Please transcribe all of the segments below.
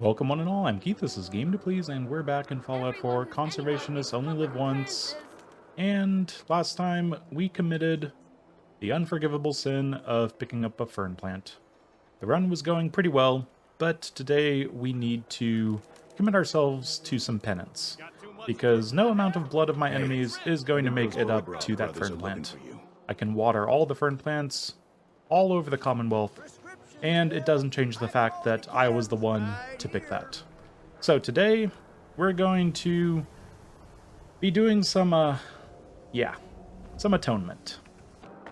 Welcome one and all, I'm Keith, this is Game to Please, and we're back in Fallout 4, Conservationists Only Live Once, and last time we committed the unforgivable sin of picking up a fern plant. The run was going pretty well, but today we need to commit ourselves to some penance, because no amount of blood of my enemies is going to make it up to that fern plant. I can water all the fern plants all over the Commonwealth, and it doesn't change the fact that I was the one to pick that. So today, we're going to be doing some atonement.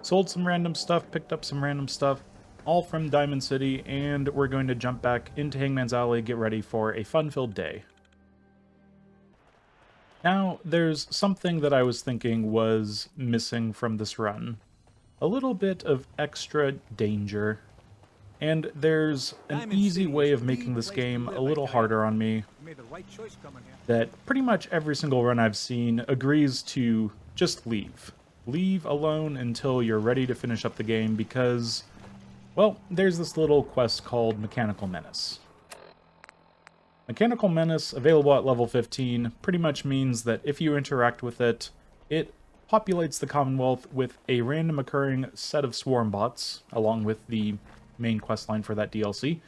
Sold some random stuff, picked up some random stuff, all from Diamond City, and we're going to jump back into Hangman's Alley, get ready for a fun-filled day. Now, there's something that I was thinking was missing from this run. A little bit of extra danger. And there's an easy way of making this game a little harder on me that pretty much every single run I've seen agrees to just leave. Leave alone until you're ready to finish up the game because, well, there's this little quest called Mechanical Menace. Mechanical Menace, available at level 15, pretty much means that if you interact with it, it populates the Commonwealth with a random occurring set of swarm bots, along with the main questline for that DLC,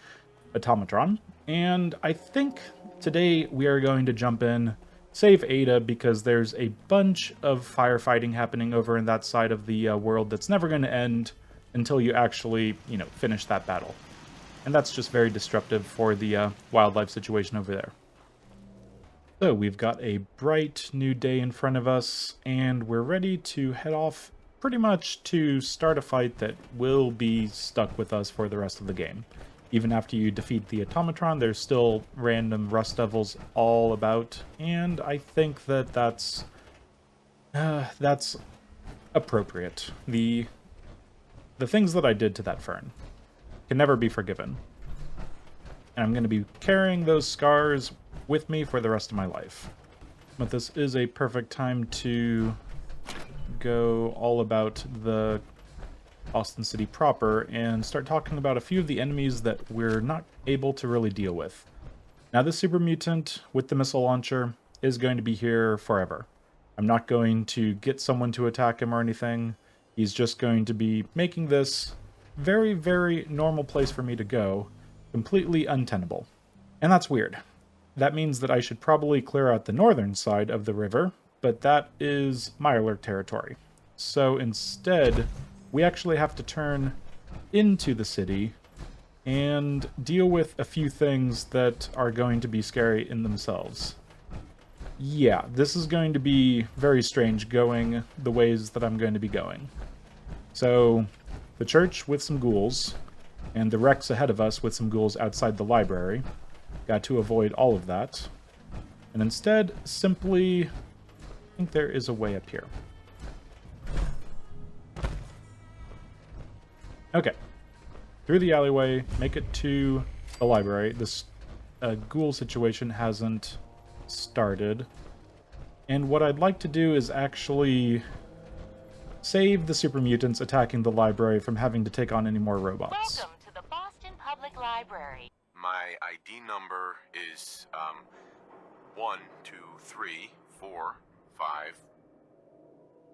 Automatron. And I think today we are going to jump in, save Ada, because there's a bunch of firefighting happening over in that side of the world that's never going to end until you actually, finish that battle. And that's just very disruptive for the wildlife situation over there. So we've got a bright new day in front of us, and we're ready to head off pretty much to start a fight that will be stuck with us for the rest of the game. Even after you defeat the Automatron, there's still random Rust Devils all about, and I think that that's appropriate. The things that I did to that fern can never be forgiven. And I'm going to be carrying those scars with me for the rest of my life. But this is a perfect time to go all about the Austin City proper and start talking about a few of the enemies that we're not able to really deal with. Now, this super mutant with the missile launcher is going to be here forever. I'm not going to get someone to attack him or anything. He's just going to be making this very, very normal place for me to go completely untenable. And that's weird. That means that I should probably clear out the northern side of the river, but that is Mightier territory. So instead, we actually have to turn into the city and deal with a few things that are going to be scary in themselves. Yeah, this is going to be very strange going the ways that I'm going to be going. So, the church with some ghouls, and the wrecks ahead of us with some ghouls outside the library. Got to avoid all of that. And instead, simply, I think there is a way up here. Okay. Through the alleyway, make it to the library. This ghoul situation hasn't started. And what I'd like to do is actually save the super mutants attacking the library from having to take on any more robots. Welcome to the Boston Public Library. My ID number is 1, 2, 3, 4, 5,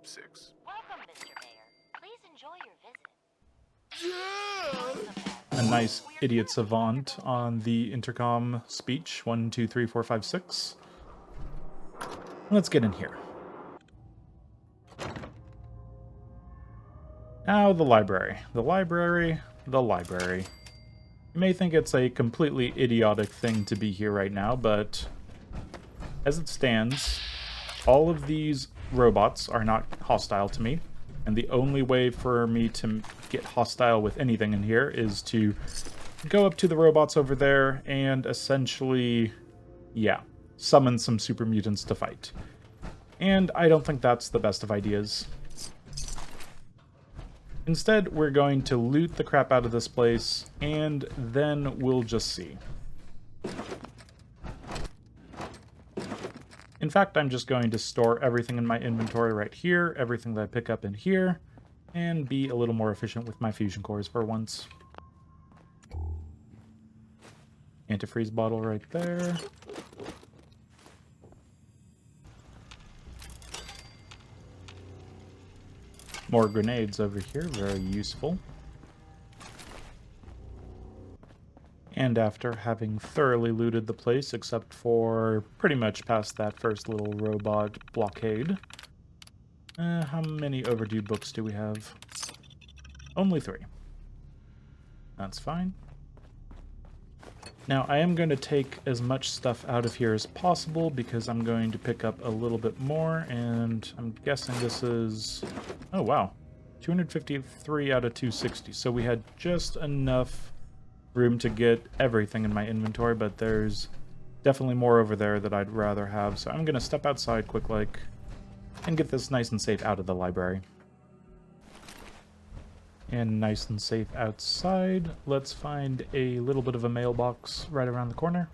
6. Welcome, Mr. Mayor. Please enjoy your visit. A nice idiot savant on the intercom speech. 1, 2, 3, 4, 5, 6. Let's get in here. Now the library. The library. The library. You may think it's a completely idiotic thing to be here right now, but as it stands, all of these robots are not hostile to me, and the only way for me to get hostile with anything in here is to go up to the robots over there and essentially, summon some super mutants to fight. And I don't think that's the best of ideas. Instead, we're going to loot the crap out of this place, and then we'll just see. In fact, I'm just going to store everything in my inventory right here, everything that I pick up in here, and be a little more efficient with my fusion cores for once. Antifreeze bottle right there. More grenades over here, very useful. And after having thoroughly looted the place, except for pretty much past that first little robot blockade. How many overdue books do we have? Only 3. That's fine. Now, I am going to take as much stuff out of here as possible because I'm going to pick up a little bit more, and I'm guessing this is... Oh, wow. 253 out of 260, so we had just enough room to get everything in my inventory, but there's definitely more over there that I'd rather have, so I'm going to step outside quick-like and get this nice and safe out of the library. And nice and safe outside, let's find a little bit of a mailbox right around the corner.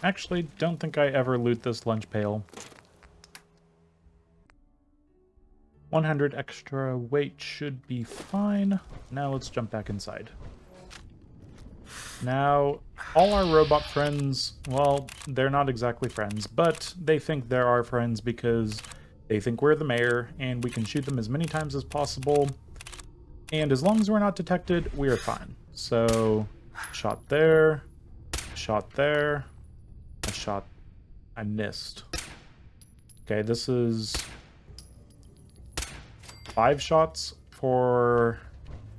Actually, don't think I ever loot this lunch pail. 100 extra weight should be fine. Now let's jump back inside. Now, all our robot friends, well, they're not exactly friends, but they think they're our friends because they think we're the mayor, and we can shoot them as many times as possible. And as long as we're not detected, we are fine. So, shot there, shot there, a shot. I missed. Okay, this is 5 shots for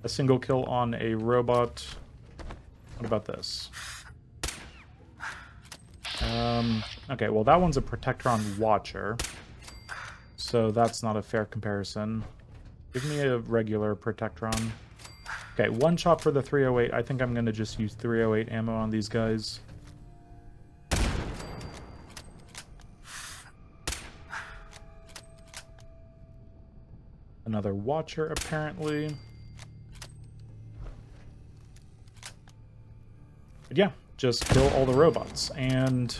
a single kill on a robot. What about this? Okay, well that one's a Protectron Watcher. So that's not a fair comparison. Give me a regular Protectron. Okay, 1 shot for the 308. I think I'm going to just use 308 ammo on these guys. Another Watcher, apparently. But yeah, just kill all the robots. And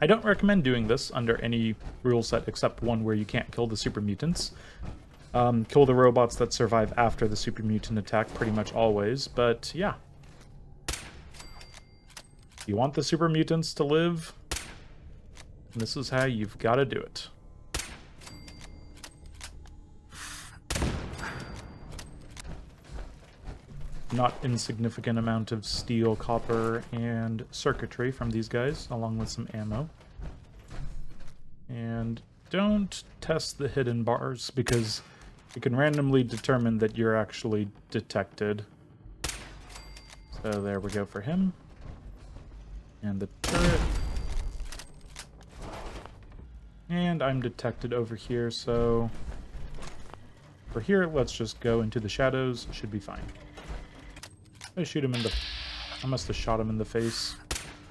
I don't recommend doing this under any rule set except one where you can't kill the super mutants. Kill the robots that survive after the super mutant attack pretty much always, but yeah. You want the super mutants to live? This is how you've got to do it. Not insignificant amount of steel, copper, and circuitry from these guys, along with some ammo. And don't test the hidden bars, because you can randomly determine that you're actually detected. So there we go for him. And the turret. And I'm detected over here, so for here, let's just go into the shadows. Should be fine. I shoot him in the... I must have shot him in the face.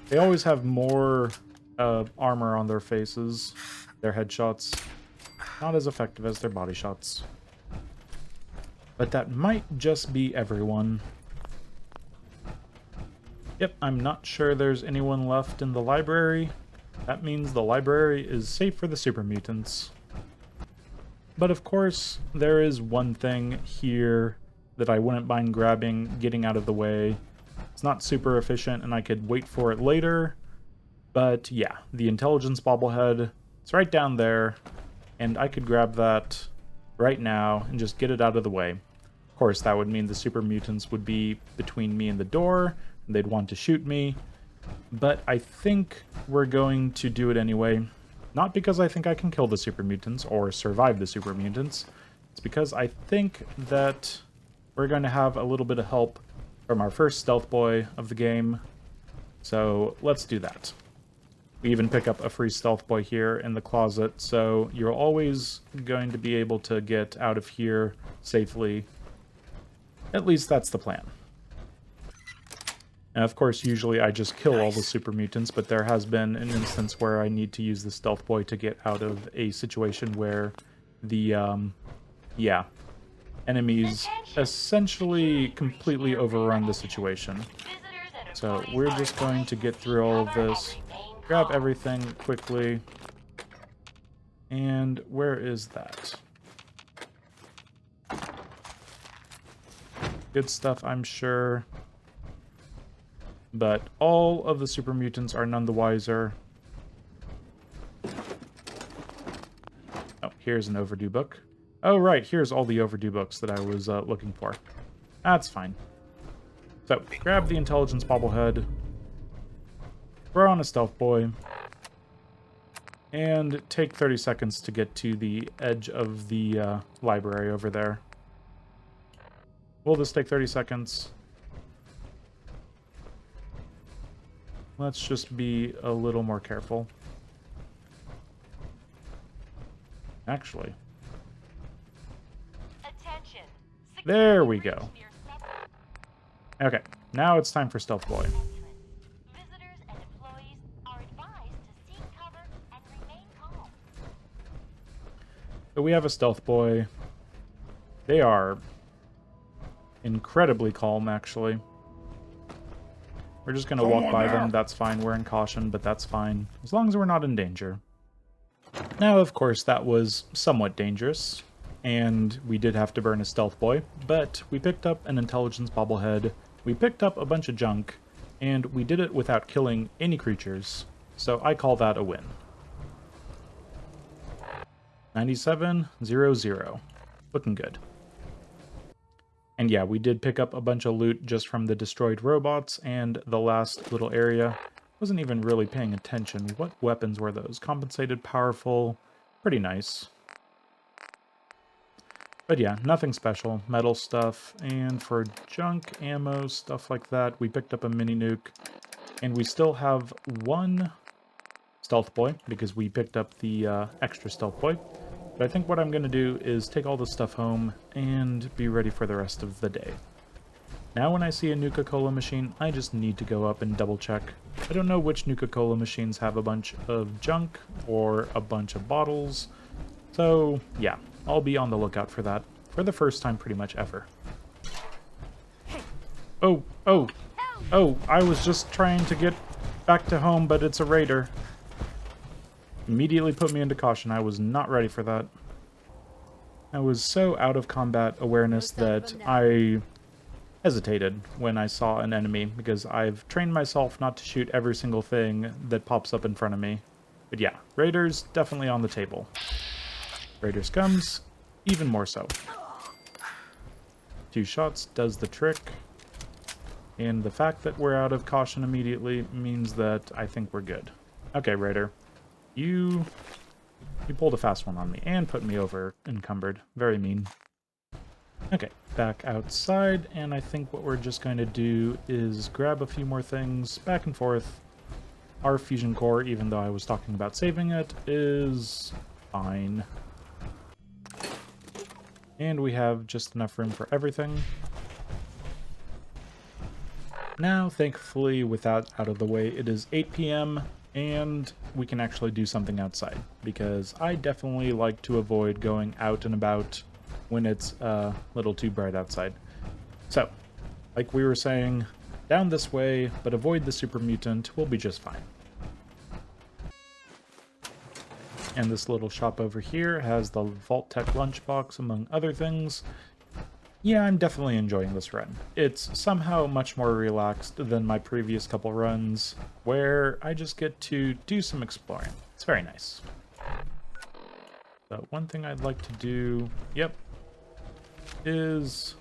They always have more armor on their faces. Their headshots. Not as effective as their body shots. But that might just be everyone. Yep, I'm not sure there's anyone left in the library. That means the library is safe for the super mutants. But of course, there is one thing here that I wouldn't mind grabbing, getting out of the way. It's not super efficient, and I could wait for it later. But yeah, the intelligence bobblehead, it's right down there, and I could grab that right now and just get it out of the way. Of course, that would mean the super mutants would be between me and the door, and they'd want to shoot me. But I think we're going to do it anyway. Not because I think I can kill the super mutants or survive the super mutants. It's because I think that we're going to have a little bit of help from our first stealth boy of the game. So let's do that. We even pick up a free stealth boy here in the closet, so you're always going to be able to get out of here safely. At least that's the plan. And of course, usually I just kill all the super mutants, but there has been an instance where I need to use the stealth boy to get out of a situation where the, enemies essentially completely overrun the situation. So we're just going to get through all of this, grab everything quickly, and where is that? Good stuff, I'm sure. but all of the super mutants are none the wiser. Oh, here's an overdue book. Oh, right, here's all the overdue books that I was looking for. That's fine. So, grab the intelligence bobblehead, throw on a stealth boy, and take 30 seconds to get to the edge of the library over there. Will this take 30 seconds? Let's just be a little more careful. Actually. Attention. There we go. Okay, now it's time for Stealth Boy. Visitors and employees are advised to seek cover and remain calm. So we have a Stealth Boy. They are incredibly calm, actually. We're just gonna walk by them, that's fine. We're in caution, but that's fine. As long as we're not in danger. Now, of course, that was somewhat dangerous, and we did have to burn a Stealth Boy, but we picked up an Intelligence Bobblehead, we picked up a bunch of junk, and we did it without killing any creatures, so I call that a win. 97-0-0. Looking good. And yeah, we did pick up a bunch of loot just from the destroyed robots, and the last little area. Wasn't even really paying attention. What weapons were those? Compensated, powerful, pretty nice. But yeah, nothing special. Metal stuff, and for junk, ammo, stuff like that, we picked up a mini nuke. And we still have one stealth boy, because we picked up the extra stealth boy. But I think what I'm going to do is take all this stuff home and be ready for the rest of the day. Now when I see a Nuka-Cola machine, I just need to go up and double check. I don't know which Nuka-Cola machines have a bunch of junk or a bunch of bottles. So yeah, I'll be on the lookout for that for the first time pretty much ever. Oh, I was just trying to get back to home, but it's a raider. Immediately put me into caution. I was not ready for that. I was so out of combat awareness that I hesitated when I saw an enemy, because I've trained myself not to shoot every single thing that pops up in front of me. But yeah, raiders definitely on the table. Raiders comes, even more so. 2 shots does the trick. And the fact that we're out of caution immediately means that I think we're good. Okay, raider. You pulled a fast one on me and put me over encumbered. Very mean. Okay, back outside, and I think what we're just going to do is grab a few more things back and forth. Our fusion core, even though I was talking about saving it, is fine. And we have just enough room for everything. Now, thankfully, with that out of the way, it is 8 p.m., and we can actually do something outside, because I definitely like to avoid going out and about when it's a little too bright outside. So, like we were saying, down this way, but avoid the super mutant, we'll be just fine. And this little shop over here has the Vault Tech lunchbox, among other things. Yeah, I'm definitely enjoying this run. It's somehow much more relaxed than my previous couple runs, where I just get to do some exploring. It's very nice. So one thing I'd like to do, is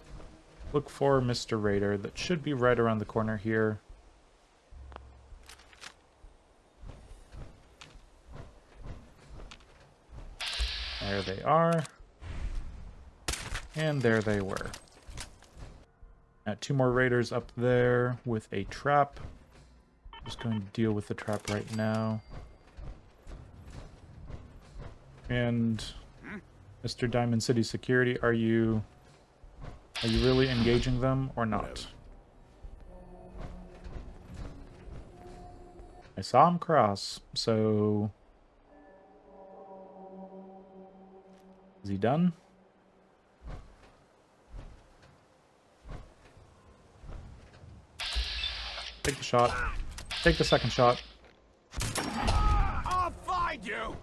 look for Mr. Raider. That should be right around the corner here. There they are. And there they were. Now, 2 more raiders up there with a trap. Just going to deal with the trap right now. And Mr. Diamond City Security, are you really engaging them or not? I saw him cross, so is he done? Take the shot. Take the second shot. I'll find you.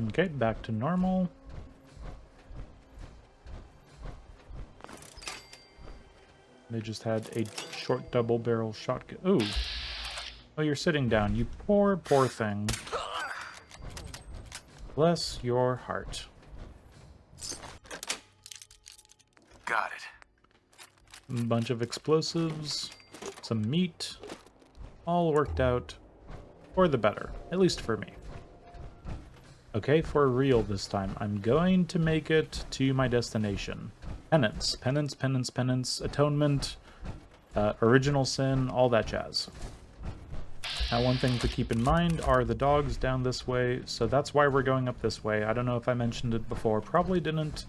Okay, back to normal. They just had a short double-barrel shotgun. Ooh. Oh, you're sitting down. You poor, poor thing. Bless your heart. Got it. A bunch of explosives, some meat, all worked out for the better, at least for me. Okay, for real this time. I'm going to make it to my destination. Penance, penance, penance, penance, atonement, original sin, all that jazz. Now, one thing to keep in mind are the dogs down this way, so that's why we're going up this way. I don't know if I mentioned it before, probably didn't.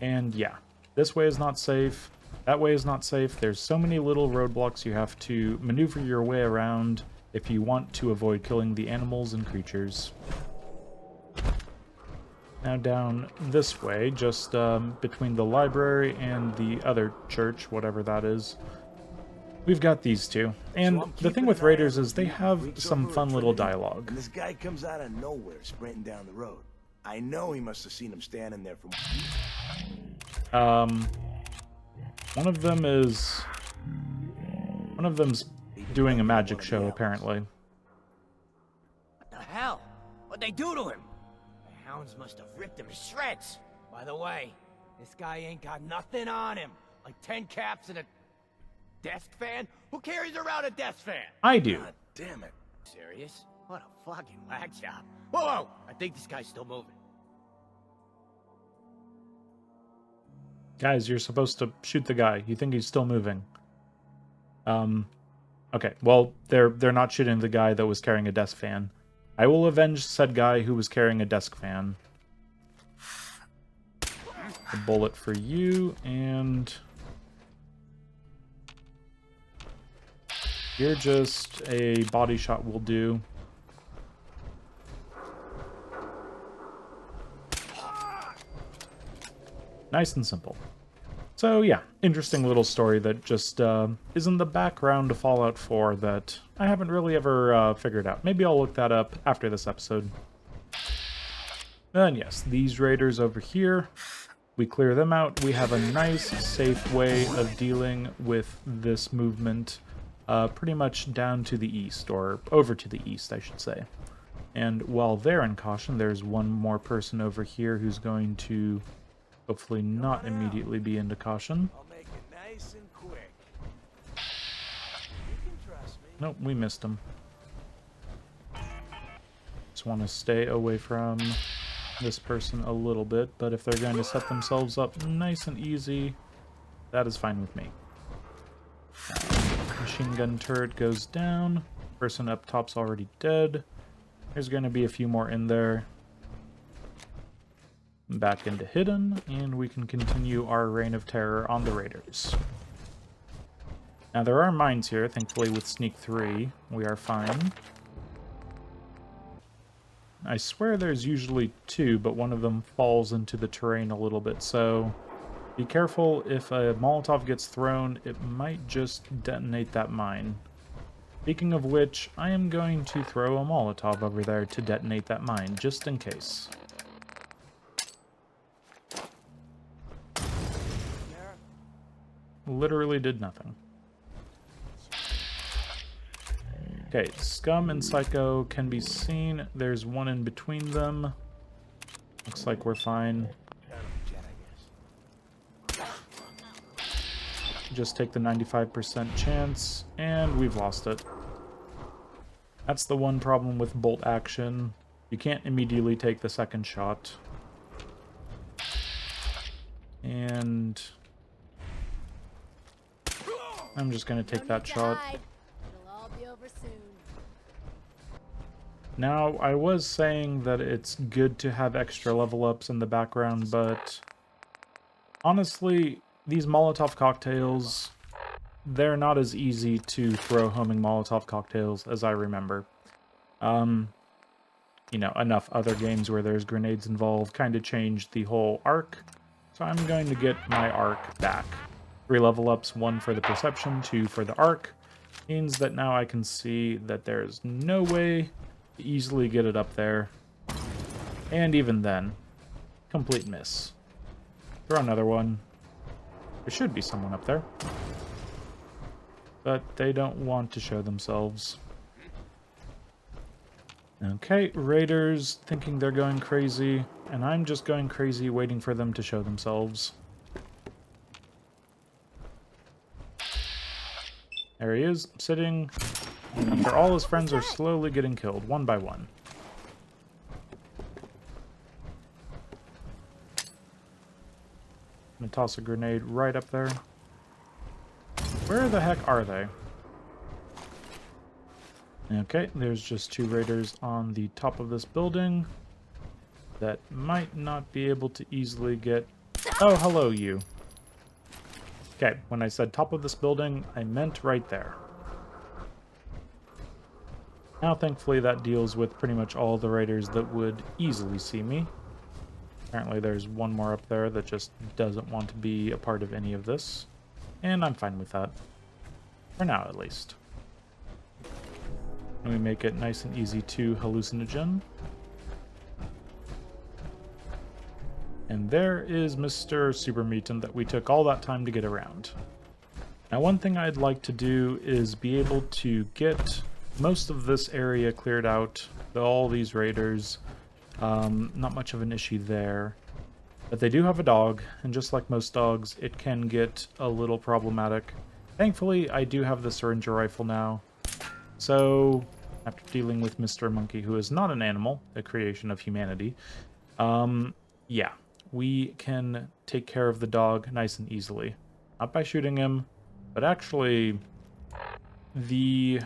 And yeah, this way is not safe, that way is not safe. There's so many little roadblocks you have to maneuver your way around if you want to avoid killing the animals and creatures. Now down this way, just between the library and the other church, whatever that is, we've got these two. And the thing with raiders is they have some fun little dialogue. And this guy comes out of nowhere sprinting down the road. I know he must have seen him standing there from... One of them's doing a magic show, apparently. What the hell? What'd they do to him? The hounds must have ripped him to shreds. By the way, this guy ain't got nothing on him. Like 10 caps and a desk fan? Who carries around a desk fan? I do. God damn it. Serious? What a fucking whack job. Whoa, whoa! I think this guy's still moving. Guys, you're supposed to shoot the guy. You think he's still moving. Okay, well, they're not shooting the guy that was carrying a desk fan. I will avenge said guy who was carrying a desk fan. A bullet for you, and... you're just a body shot will do. Nice and simple. So yeah, interesting little story that just is in the background to Fallout 4 that I haven't really ever figured out. Maybe I'll look that up after this episode. And yes, these raiders over here, we clear them out. We have a nice, safe way of dealing with this movement pretty much down to the east, or over to the east, I should say. And while they're in caution, there's one more person over here who's going to hopefully not immediately be into caution. I'll make it nice and quick. You can trust me. Nope, we missed him. Just want to stay away from this person a little bit, but if they're going to set themselves up nice and easy, that is fine with me. Machine gun turret goes down. Person up top's already dead. There's going to be a few more in there. Back into hidden, and we can continue our reign of terror on the raiders. Now there are mines here, thankfully with sneak 3, we are fine. I swear there's usually 2, but one of them falls into the terrain a little bit, so be careful. If a Molotov gets thrown, it might just detonate that mine. Speaking of which, I am going to throw a Molotov over there to detonate that mine, just in case. Literally did nothing. Okay, Scum and Psycho can be seen. There's one in between them. Looks like we're fine. Just take the 95% chance, and we've lost it. That's the one problem with bolt action. You can't immediately take the second shot. And I'm just going to take that shot. It'll all be over soon. Now, I was saying that it's good to have extra level ups in the background, but honestly, these Molotov cocktails, they're not as easy to throw homing Molotov cocktails as I remember. You know, enough other games where there's grenades involved kind of changed the whole arc, so I'm going to get my arc back. 3 level ups, 1 for the perception, 2 for the arc, means that now I can see that there's no way to easily get it up there. And even then, complete miss. Throw another one. There should be someone up there. but they don't want to show themselves. Okay, raiders thinking they're going crazy, and I'm just going crazy waiting for them to show themselves. There he is, sitting, after all his friends are slowly getting killed, one by one. I'm gonna toss a grenade right up there. Where the heck are they? Okay, there's just 2 raiders on the top of this building that might not be able to easily get... Oh, hello, you. Okay, when I said top of this building, I meant right there. Now, thankfully, that deals with pretty much all the raiders that would easily see me. Apparently, there's one more up there that just doesn't want to be a part of any of this. And I'm fine with that. For now, at least. And we make it nice and easy to hallucinogen. And there is Mr. Super Mutant that we took all that time to get around. Now, one thing I'd like to do is be able to get most of this area cleared out. All these raiders, not much of an issue there. But they do have a dog, and just like most dogs, it can get a little problematic. Thankfully, I do have the Syringer rifle now. So, after dealing with Mr. Monkey, who is not an animal, a creation of humanity, yeah, we can take care of the dog nice and easily. Not by shooting him, but actually, the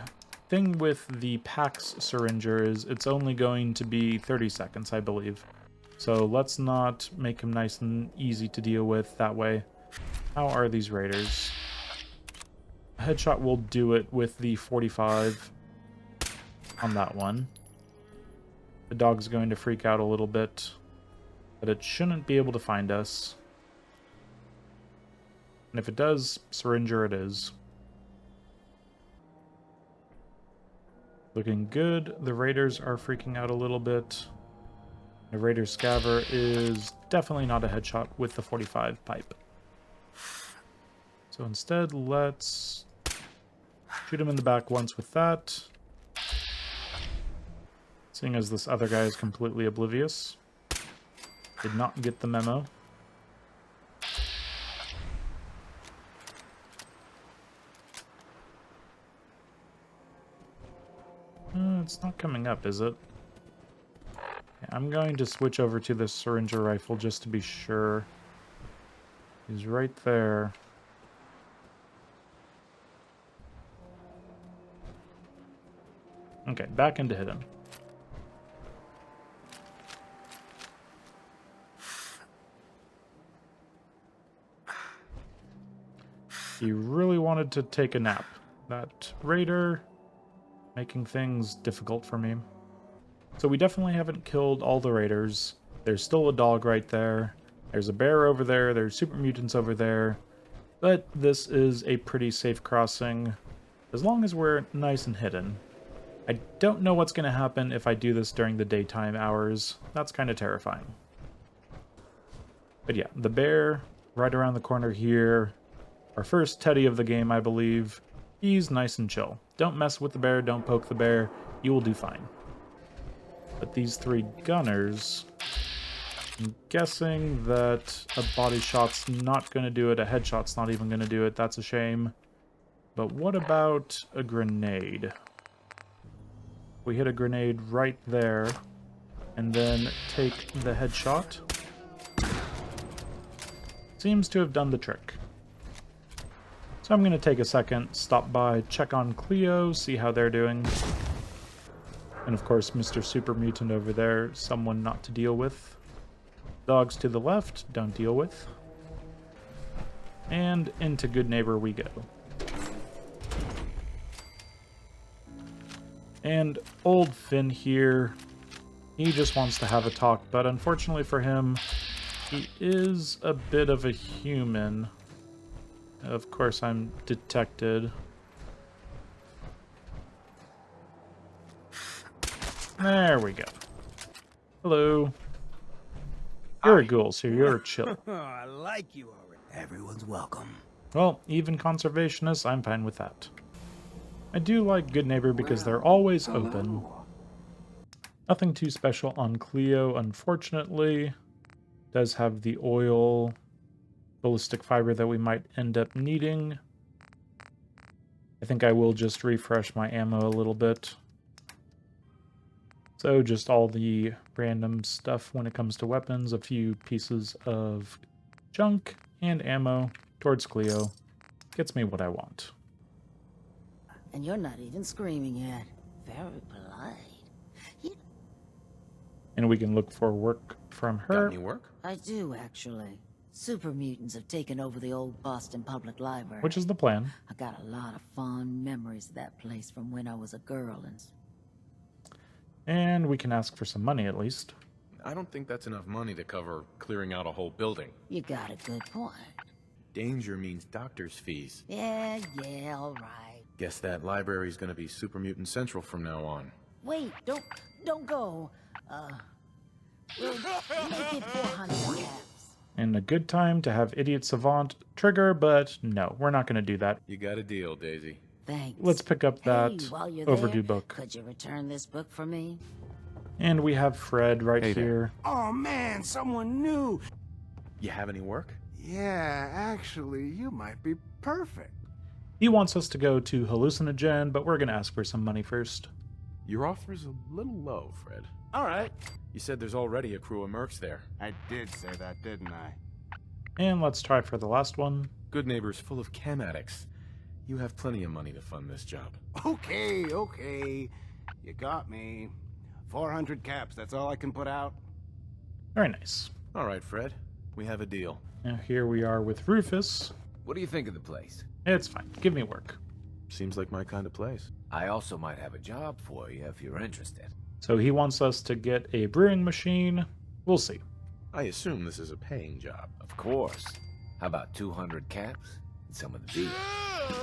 thing with the Pax Syringer is it's only going to be 30 seconds, I believe. So let's not make him nice and easy to deal with that way. How are these raiders? A headshot will do it with the 45 on that one. The dog's going to freak out a little bit, but it shouldn't be able to find us. And if it does, Syringer it is. Looking good. The raiders are freaking out a little bit. The raider scaver is definitely not a headshot with the 45 pipe. So instead, let's shoot him in the back once with that. Seeing as this other guy is completely oblivious. Did not get the memo. It's not coming up, is it? Okay, I'm going to switch over to the Syringer rifle just to be sure. He's right there. Okay, back into hit him. He really wanted to take a nap. That raider making things difficult for me. So we definitely haven't killed all the raiders. There's still a dog right there. There's a bear over there. There's super mutants over there. But this is a pretty safe crossing, as long as we're nice and hidden. I don't know what's going to happen if I do this during the daytime hours. That's kind of terrifying. But yeah, the bear right around the corner here. Our first teddy of the game, I believe. He's nice and chill. Don't mess with the bear, don't poke the bear. You will do fine. But these 3 gunners... I'm guessing that a body shot's not going to do it, a headshot's not even going to do it. That's a shame. But what about a grenade? We hit a grenade right there, and then take the headshot. Seems to have done the trick. So I'm going to take a second, stop by, check on Cleo, see how they're doing. And of course, Mr. Super Mutant over there, someone not to deal with. Dogs to the left, don't deal with. And into Good Neighbor we go. And old Finn here, he just wants to have a talk, but unfortunately for him, he is a bit of a human. Of course, I'm detected. There we go. Hello. You're a ghoul, so you're chill. I like you already. Everyone's welcome. Well, even conservationists, I'm fine with that. I do like Good Neighbor because they're always open. Nothing too special on Cleo, unfortunately. Does have the oil ballistic fiber that we might end up needing. I think I will just refresh my ammo a little bit. So just all the random stuff when it comes to weapons, a few pieces of junk and ammo towards Cleo. Gets me what I want. And you're not even screaming yet. Very polite. And we can look for work from Got her. any work? I do, actually. Super mutants have taken over the old Boston Public Library. Which is the plan. I got a lot of fond memories of that place from when I was a girl and... And we can ask for some money at least. I don't think that's enough money to cover clearing out a whole building. You got a good point. Danger means doctor's fees. Yeah, all right. Guess that library's gonna be Super Mutant Central from now on. Wait, don't go. We'll make it 400 caps. And a good time to have Idiot Savant trigger, but no, we're not going to do that. You got a deal, Daisy. Thanks. Let's pick up that Hey, while you're overdue there, book. Could you return this book for me? And we have Fred right Hey there. here. Oh man, someone new. You have any work? Yeah, actually, you might be perfect. He wants us to go to Hallucinogen, but we're going to ask for some money first. Your offer's a little low, Fred. All right. You said there's already a crew of mercs there. I did say that, didn't I? And let's try for the last one. Good Neighbor's full of chem addicts. You have plenty of money to fund this job. Okay. You got me. 400 caps, that's all I can put out. Very nice. All right, Fred. We have a deal. Now here we are with Rufus. What do you think of the place? It's fine. Give me work. Seems like my kind of place. I also might have a job for you if you're interested. So he wants us to get a brewing machine. We'll see. I assume this is a paying job. Of course. How about 200 caps and some of the beer?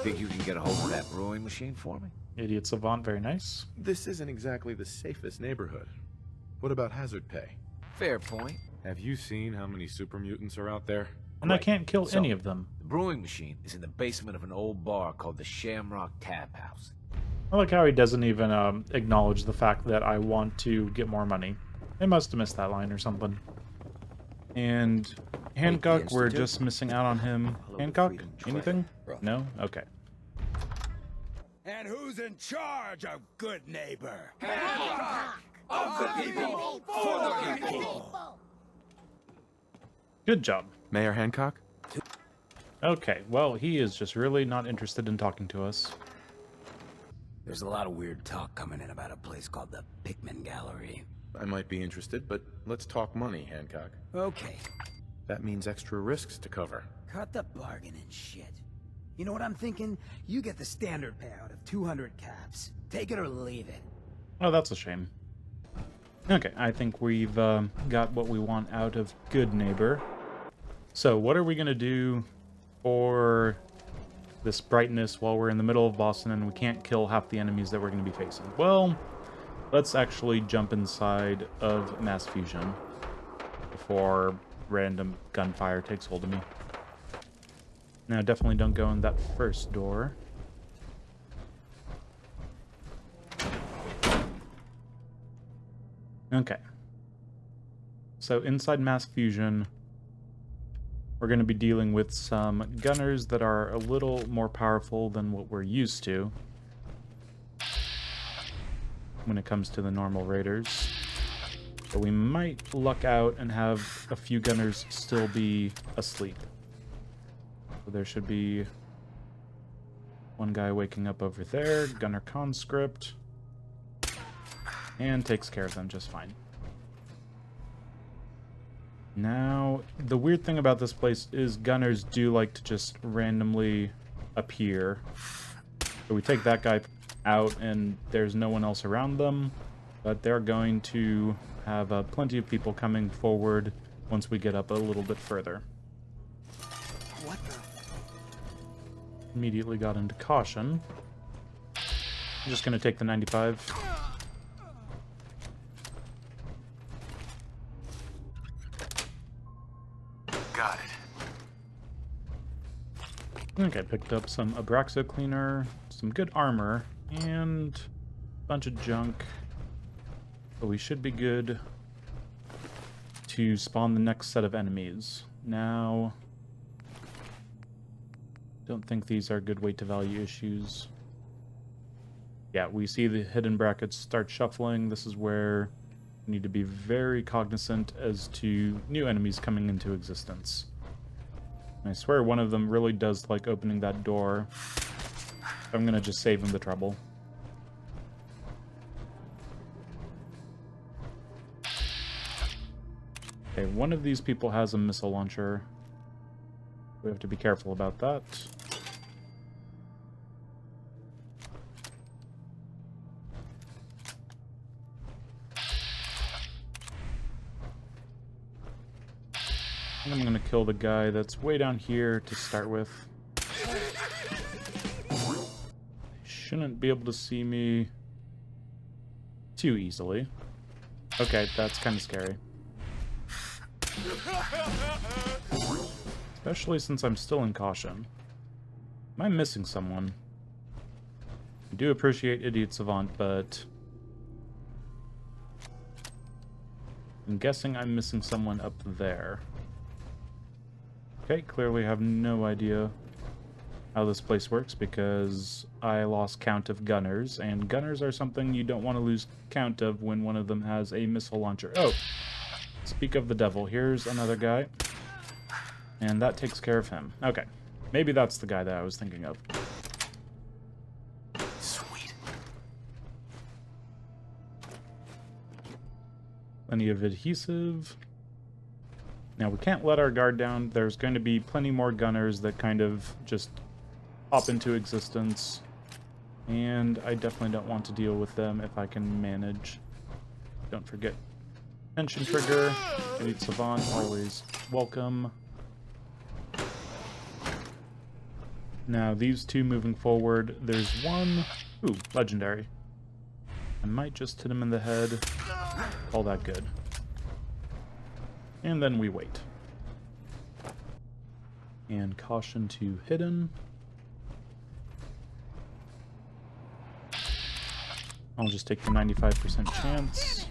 Think you can get a hold of that brewing machine for me? Idiot Savant, very nice. This isn't exactly the safest neighborhood. What about hazard pay? Fair point. Have you seen how many super mutants are out there? And I Great. can't kill So, any of them. The brewing machine is in the basement of an old bar called the Shamrock Tap House. I like how he doesn't even acknowledge the fact that I want to get more money. They must have missed that line or something. And Hancock, we're Institute? just missing out on him. Hancock? Anything? No? Okay. And who's in charge of Good Neighbor? Of the people, for the people. Good job. Mayor Hancock? Okay, well, he is just really not interested in talking to us. There's a lot of weird talk coming in about a place called the Pikmin Gallery. I might be interested, but let's talk money, Hancock. Okay, That means extra risks to cover. cut the bargain and shit. You know what I'm thinking? You get the standard payout of 200 caps. Take it or leave it. Oh, that's a shame. Okay, I think we've got what we want out of Good Neighbor. So, what are we going to do for this brightness while we're in the middle of Boston and we can't kill half the enemies that we're going to be facing? Well, let's actually jump inside of Mass Fusion before random gunfire takes hold of me. Now, definitely don't go in that first door. Okay. So inside Mass Fusion, we're going to be dealing with some gunners that are a little more powerful than what we're used to when it comes to the normal raiders. So we might luck out and have a few gunners still be asleep. So there should be one guy waking up over there, gunner conscript, and takes care of them just fine. Now, the weird thing about this place is gunners do like to just randomly appear. So we take that guy out and there's no one else around them, but they're going to have plenty of people coming forward once we get up a little bit further. What the? Immediately got into caution. I'm just going to take the 95. Got it. Okay, picked up some Abraxo Cleaner, some good armor, And a bunch of junk. But we should be good to spawn the next set of enemies. Now, don't think these are good weight to value issues. Yeah, we see the hidden brackets start shuffling. This is where we need to be very cognizant as to new enemies coming into existence. And I swear one of them really does like opening that door. I'm gonna just save him the trouble. Okay, one of these people has a missile launcher. We have to be careful about that. And I'm gonna kill the guy that's way down here to start with. They shouldn't be able to see me too easily. Okay, that's kind of scary. Especially since I'm still in caution. Am I missing someone? I do appreciate Idiot Savant, but I'm guessing I'm missing someone up there. Okay, clearly have no idea how this place works because I lost count of gunners, and gunners are something you don't want to lose count of when one of them has a missile launcher. Oh! Speak of the devil, here's another guy. And that takes care of him. Okay. Maybe that's the guy that I was thinking of. Sweet. Plenty of adhesive. Now, we can't let our guard down. There's going to be plenty more gunners that kind of just pop into existence. And I definitely don't want to deal with them if I can manage. Don't forget. Tension trigger. Idiot Savant, always welcome. Now, these two moving forward, there's one... Ooh, legendary. I might just hit him in the head. Call that good. And then we wait. And caution to hidden. I'll just take the 95% chance.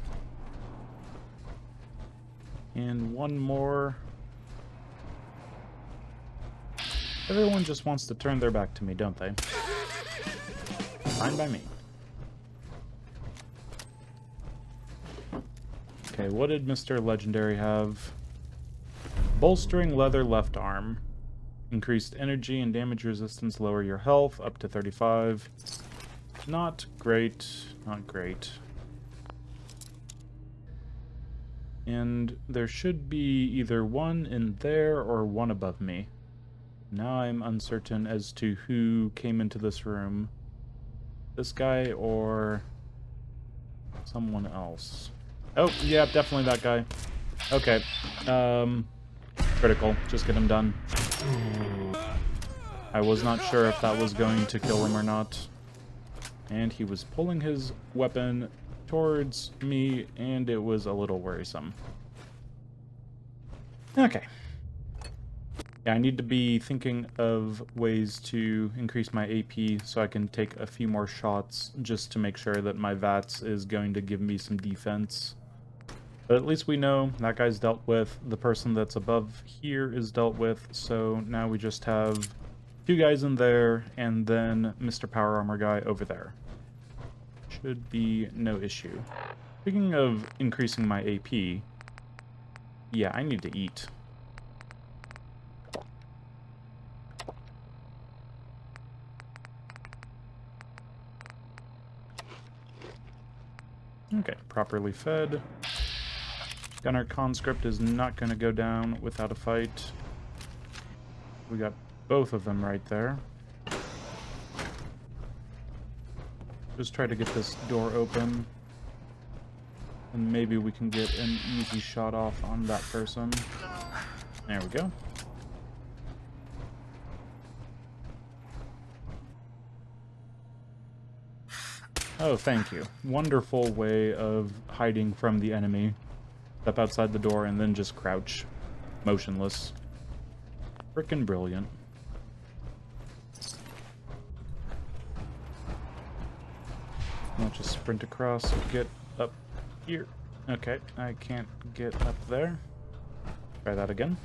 And one more. Everyone just wants to turn their back to me, don't they? Fine by me. Okay, what did Mr. Legendary have? Bolstering leather left arm. Increased energy and damage resistance, lower your health up to 35. Not great, not great. And there should be either one in there or one above me. Now I'm uncertain as to who came into this room. This guy or someone else. Oh, yeah, definitely that guy. Okay. Critical. Just get him done. I was not sure if that was going to kill him or not. And he was pulling his weapon towards me, and it was a little worrisome. Okay. Yeah, I need to be thinking of ways to increase my AP so I can take a few more shots just to make sure that my VATS is going to give me some defense. But at least we know that guy's dealt with, the person that's above here is dealt with, so now we just have two guys in there and then Mr. Power Armor guy over there. Should be no issue. Speaking of increasing my AP, yeah, I need to eat. Okay, properly fed. Gunner Conscript is not going to go down without a fight. We got both of them right there. Just try to get this door open. And maybe we can get an easy shot off on that person. There we go. Oh, thank you. Wonderful way of hiding from the enemy. Step outside the door and then just crouch. Motionless. Frickin' brilliant. I'll just sprint across and get up here. Okay, I can't get up there. Try that again.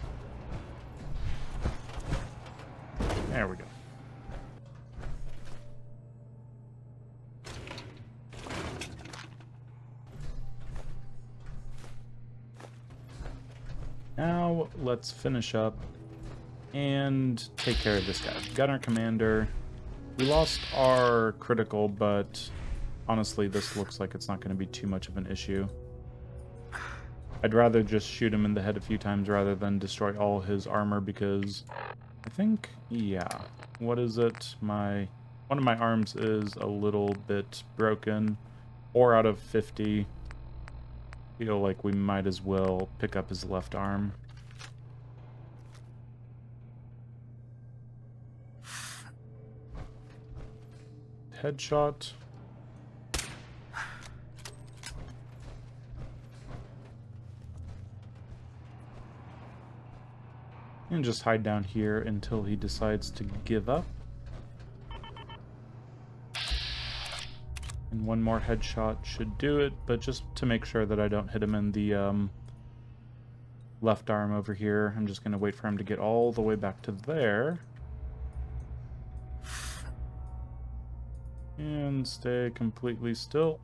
There we go. Now, let's finish up and take care of this guy. Gunner Commander. We lost our critical, but honestly, this looks like it's not going to be too much of an issue. I'd rather just shoot him in the head a few times rather than destroy all his armor because I think, yeah, what is it? One of my arms is a little bit broken. 4 out of 50. Feel like we might as well pick up his left arm. Headshot. And just hide down here until he decides to give up. And one more headshot should do it, but just to make sure that I don't hit him in the left arm over here, I'm just going to wait for him to get all the way back to there. And stay completely still.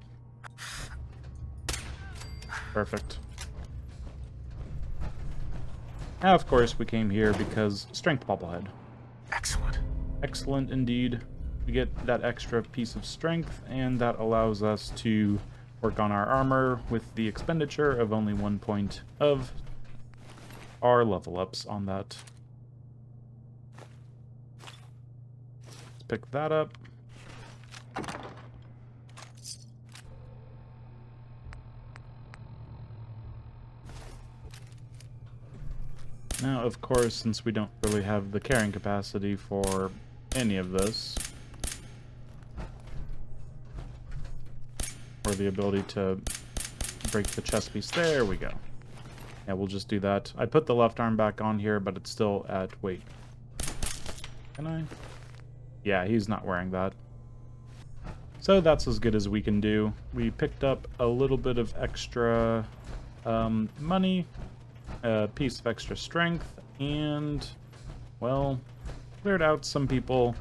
Perfect. Now, of course, we came here because strength bobblehead. Excellent. Excellent indeed. We get that extra piece of strength, and that allows us to work on our armor with the expenditure of only 1 point of our level ups on that. Let's pick that up. Now, of course, since we don't really have the carrying capacity for any of this, or the ability to break the chest piece, there we go. Yeah, we'll just do that. I put the left arm back on here, but it's still at, wait. Can I? Yeah, he's not wearing that. So that's as good as we can do. We picked up a little bit of extra money, a piece of extra strength, and, well, cleared out some people.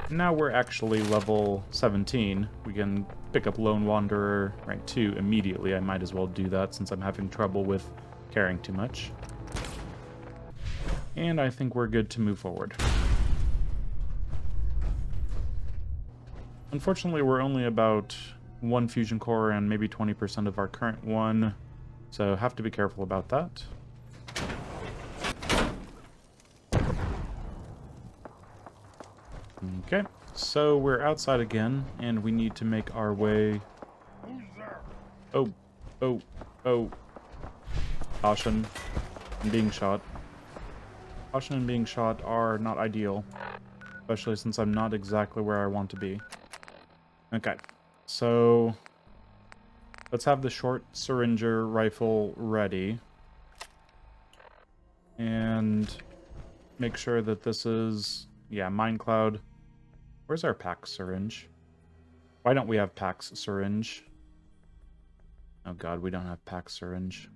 Now we're actually level 17. We can pick up Lone Wanderer rank 2 immediately. I might as well do that since I'm having trouble with carrying too much. And I think we're good to move forward. Unfortunately, we're only about 1 fusion core and maybe 20% of our current one, so have to be careful about that. Okay, so we're outside again, and we need to make our way... Oh. Caution. I'm being shot. Caution and being shot are not ideal, especially since I'm not exactly where I want to be. Okay, so let's have the short syringer rifle ready. And make sure that this is, yeah, Mine Cloud. Where's our pack syringe? Why don't we have pack syringe? Oh god, we don't have pack syringe.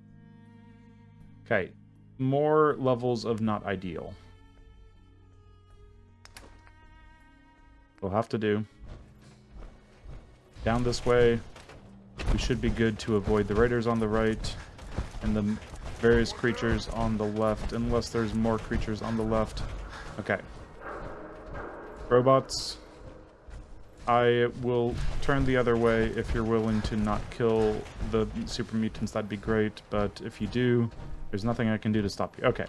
Okay, more levels of not ideal. We'll have to do. Down this way. We should be good to avoid the raiders on the right and the various creatures on the left, unless there's more creatures on the left. Okay. Robots, I will turn the other way if you're willing to not kill the super mutants. That'd be great, but if you do, there's nothing I can do to stop you. Okay.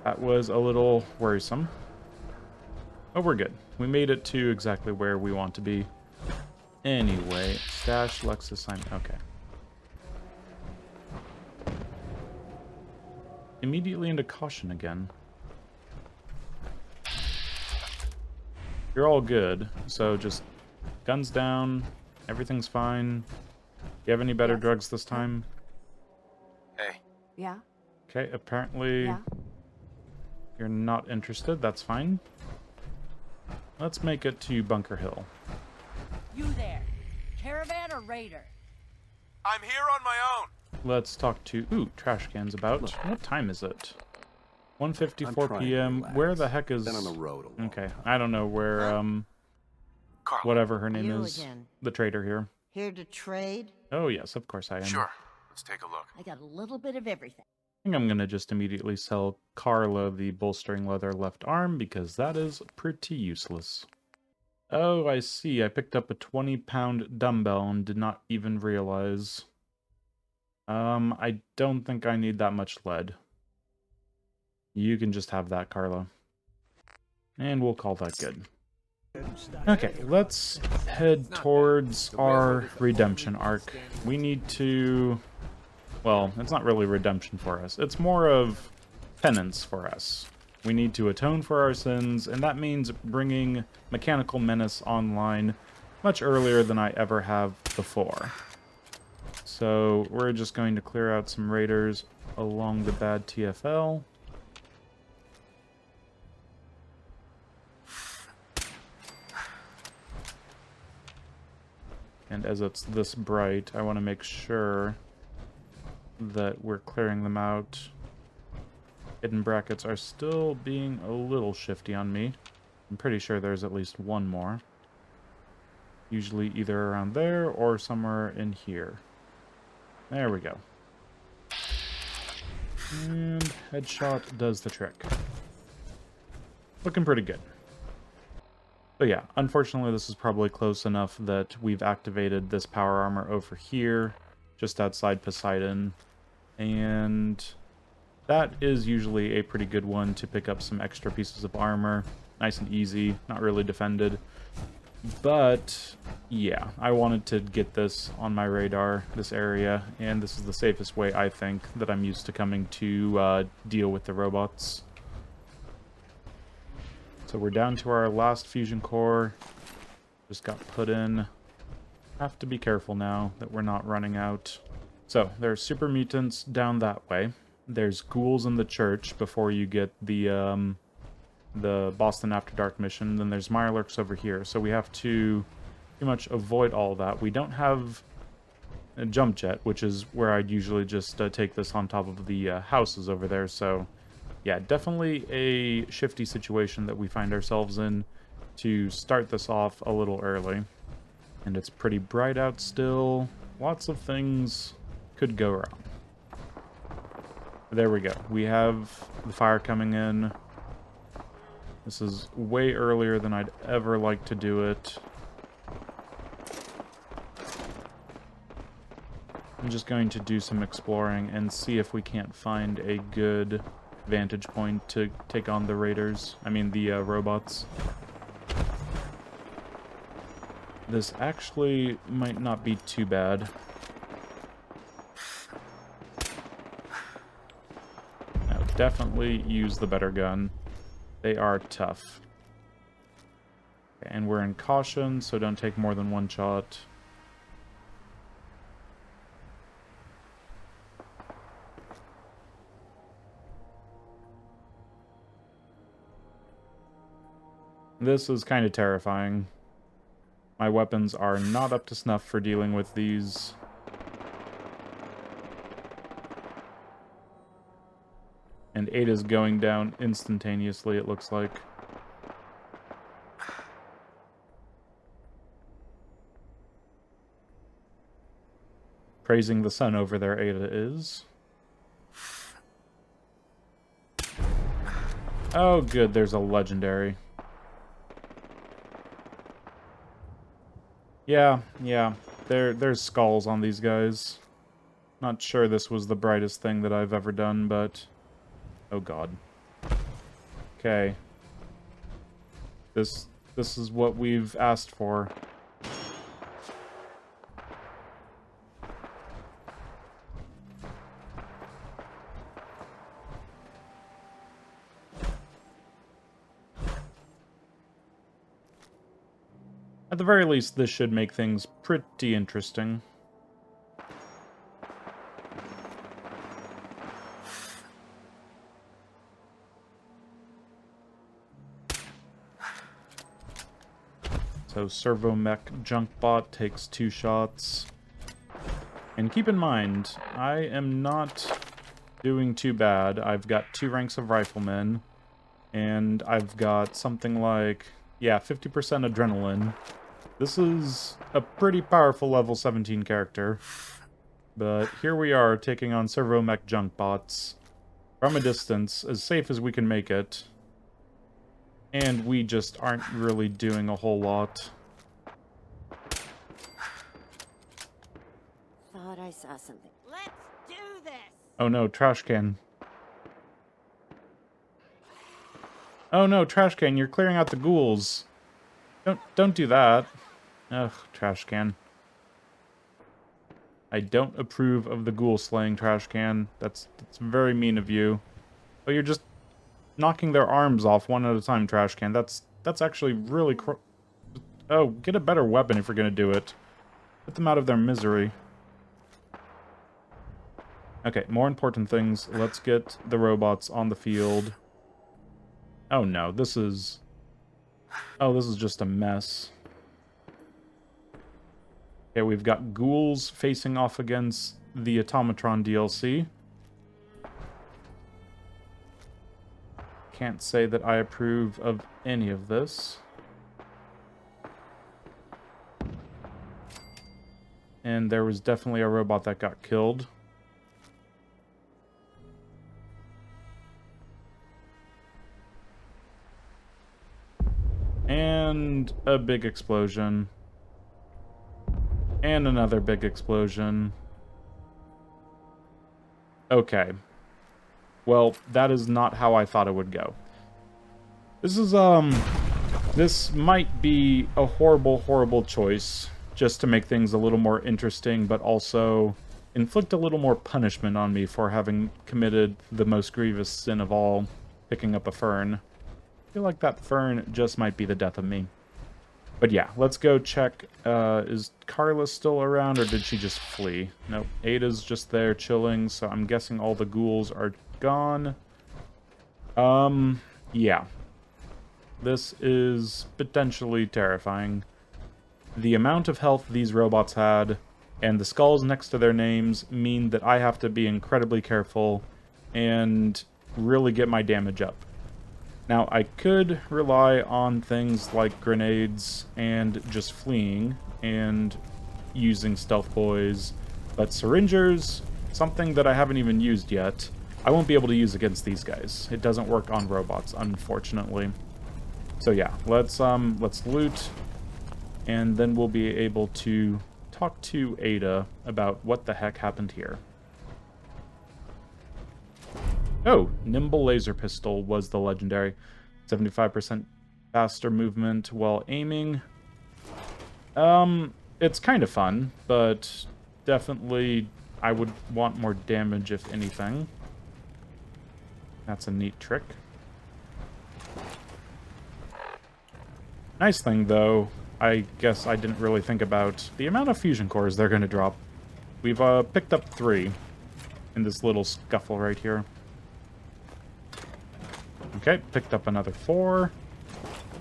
That was a little worrisome. Oh, we're good. We made it to exactly where we want to be. Anyway, stash Lexus, okay. Immediately into caution again. You're all good, so just guns down, everything's fine. Do you have any better drugs this time? Hey. Yeah? Okay, apparently you're not interested, that's fine. Let's make it to Bunker Hill. You there! a raider? I'm here on my own. Let's talk to... Ooh, trash cans about. What time is it? 1:54 p.m. Where the heck is... Been on the road a long Okay, time. I don't know where, Carl. whatever her name You is. again. The trader here. Here to trade? Oh, yes, of course I am. Sure. Let's take a look. I got a little bit of everything. I think I'm going to just immediately sell Carla the bolstering leather left arm because that is pretty useless. Oh, I see. I picked up a 20-pound dumbbell and did not even realize. I don't think I need that much lead. You can just have that, Carla. And we'll call that good. Okay, let's head towards our redemption arc. We need to... Well, it's not really redemption for us. It's more of penance for us. We need to atone for our sins, and that means bringing Mechanical Menace online much earlier than I ever have before. So we're just going to clear out some raiders along the bad TFL. And as it's this bright, I want to make sure that we're clearing them out. Hidden brackets are still being a little shifty on me. I'm pretty sure there's at least one more. Usually either around there or somewhere in here. There we go. And headshot does the trick. Looking pretty good. But yeah, unfortunately this is probably close enough that we've activated this power armor over here, just outside Poseidon. And that is usually a pretty good one to pick up some extra pieces of armor. Nice and easy, not really defended. But yeah, I wanted to get this on my radar, this area, and this is the safest way, I think, that I'm used to coming to deal with the robots. So we're down to our last fusion core. Just got put in. Have to be careful now that we're not running out. So, there's super mutants down that way. There's ghouls in the church before you get the Boston After Dark mission. Then there's Mirelurks over here. So we have to pretty much avoid all that. We don't have a jump jet, which is where I'd usually just take this on top of the houses over there. So, yeah, definitely a shifty situation that we find ourselves in to start this off a little early. And it's pretty bright out still. Lots of things could go wrong. There we go. We have the fire coming in. This is way earlier than I'd ever like to do it. I'm just going to do some exploring and see if we can't find a good vantage point to take on the raiders. I mean, the robots. This actually might not be too bad. Now, definitely use the better gun. They are tough. Okay, and we're in caution, so don't take more than one shot. This is kind of terrifying. My weapons are not up to snuff for dealing with these. And Ada's going down instantaneously, it looks like. Praising the sun over there, Ada is. Oh, good, there's a legendary. Yeah, there's skulls on these guys. Not sure this was the brightest thing that I've ever done, but... Oh god. Okay. This is what we've asked for. At the very least, this should make things pretty interesting. So servomech junkbot takes 2 shots. And keep in mind, I am not doing too bad. I've got 2 ranks of riflemen, and I've got something like, yeah, 50% adrenaline. This is a pretty powerful level 17 character. But here we are, taking on servomech junkbots from a distance, as safe as we can make it. And we just aren't really doing a whole lot. Thought I saw something. Let's do this! Oh no, trash can. Oh no, trash can, you're clearing out the ghouls. Don't do that. Ugh, trash can. I don't approve of the ghoul slaying, trash can. That's very mean of you. Oh, you're just knocking their arms off one at a time, trash can. That's actually really Oh, get a better weapon if you're gonna do it. Put them out of their misery. Okay, more important things. Let's get the robots on the field. Oh no, this is... Oh, this is just a mess. Okay, we've got ghouls facing off against the Automatron DLC. Can't say that I approve of any of this. And there was definitely a robot that got killed. And a big explosion. And another big explosion. Okay. Well, that is not how I thought it would go. This is, this might be a horrible, horrible choice, just to make things a little more interesting, but also inflict a little more punishment on me for having committed the most grievous sin of all, picking up a fern. I feel like that fern just might be the death of me. But yeah, let's go check. Is Carla still around, or did she just flee? Nope, Ada's just there chilling, so I'm guessing all the ghouls are gone. Yeah. This is potentially terrifying. The amount of health these robots had, and the skulls next to their names, mean that I have to be incredibly careful and really get my damage up. Now, I could rely on things like grenades and just fleeing and using stealth boys, but syringers, something that I haven't even used yet, I won't be able to use against these guys. It doesn't work on robots, unfortunately. So yeah, let's loot, and then we'll be able to talk to Ada about what the heck happened here. Oh, Nimble Laser Pistol was the legendary. 75% faster movement while aiming. It's kind of fun, but definitely I would want more damage if anything. That's a neat trick. Nice thing, though, I guess I didn't really think about the amount of fusion cores they're going to drop. We've picked up 3 in this little scuffle right here. Okay, picked up another 4.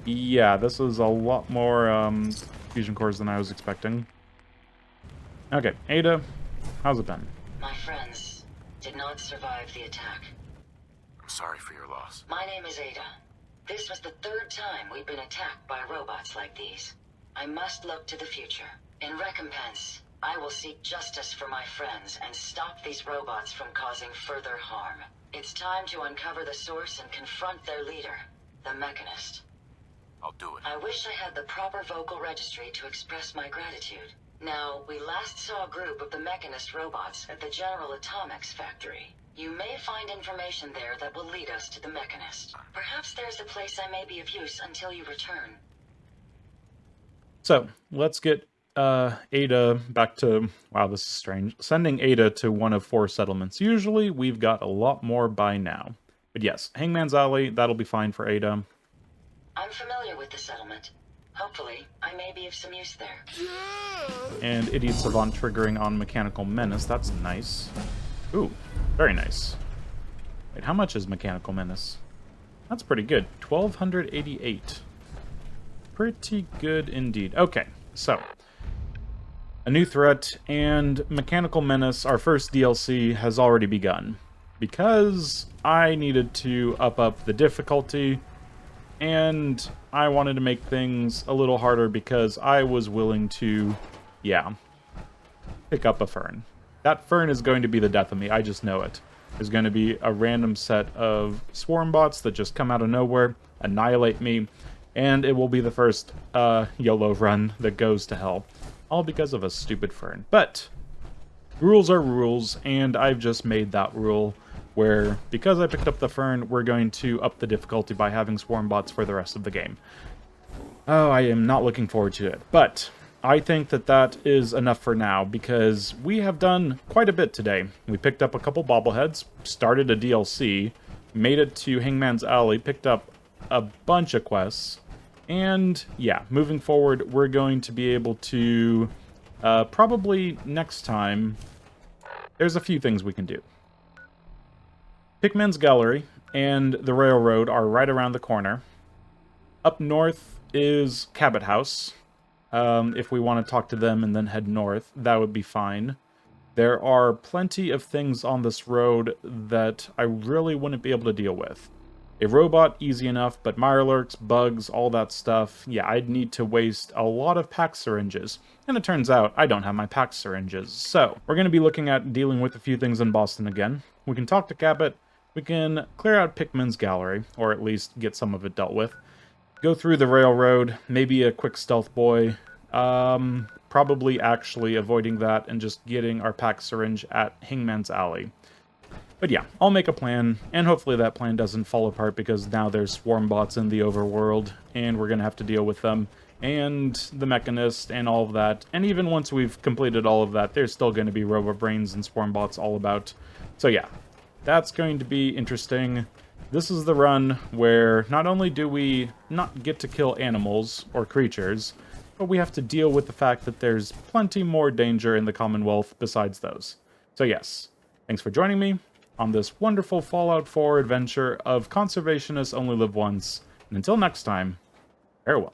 Yeah, this is a lot more fusion cores than I was expecting. Okay, Ada, how's it been? My friends did not survive the attack. I'm sorry for your loss. My name is Ada. This was the 3rd time we've been attacked by robots like these. I must look to the future. In recompense, I will seek justice for my friends and stop these robots from causing further harm. It's time to uncover the source and confront their leader, the Mechanist. I'll do it. I wish I had the proper vocal registry to express my gratitude. Now, we last saw a group of the Mechanist robots at the General Atomics factory. You may find information there that will lead us to the Mechanist. Perhaps there's a place I may be of use until you return. So, let's get Ada back to... Wow, this is strange. Sending Ada to one of 4 settlements. Usually, we've got a lot more by now. But yes, Hangman's Alley, that'll be fine for Ada. I'm familiar with the settlement. Hopefully, I may be of some use there. And Idiot Savant triggering on Mechanical Menace. That's nice. Ooh, very nice. Wait, how much is Mechanical Menace? That's pretty good. 1,288. pretty good indeed. Okay, so a new threat and Mechanical Menace, our first DLC, has already begun. Because I needed to up the difficulty, and I wanted to make things a little harder because I was willing to, yeah, pick up a fern. That fern is going to be the death of me, I just know it. There's going to be a random set of swarm bots that just come out of nowhere, annihilate me, and it will be the first Yolo run that goes to hell. All because of a stupid fern. But rules are rules, and I've just made that rule where, because I picked up the fern, we're going to up the difficulty by having swarm bots for the rest of the game. Oh, I am not looking forward to it. But I think that that is enough for now, because we have done quite a bit today. We picked up a couple bobbleheads, started a DLC, made it to Hangman's Alley, picked up a bunch of quests, and yeah, moving forward, we're going to be able to, probably next time, there's a few things we can do. Pickman's Gallery and the railroad are right around the corner. Up north is Cabot House. If we want to talk to them and then head north, that would be fine. There are plenty of things on this road that I really wouldn't be able to deal with. A robot, easy enough, but mirelurks, bugs, all that stuff, yeah, I'd need to waste a lot of pack syringes. And it turns out I don't have my pack syringes. So, we're going to be looking at dealing with a few things in Boston again. We can talk to Cabot, we can clear out Pickman's Gallery, or at least get some of it dealt with. Go through the railroad, maybe a quick stealth boy, probably actually avoiding that and just getting our pack syringe at Hangman's Alley. But yeah, I'll make a plan, and hopefully that plan doesn't fall apart because now there's swarm bots in the overworld, and we're gonna have to deal with them, and the Mechanist, and all of that. And even once we've completed all of that, there's still gonna be robo-brains and swarm bots all about. So yeah, that's going to be interesting. This is the run where not only do we not get to kill animals or creatures, but we have to deal with the fact that there's plenty more danger in the Commonwealth besides those. So yes, thanks for joining me on this wonderful Fallout 4 adventure of Conservationists Only Live Once, and until next time, farewell.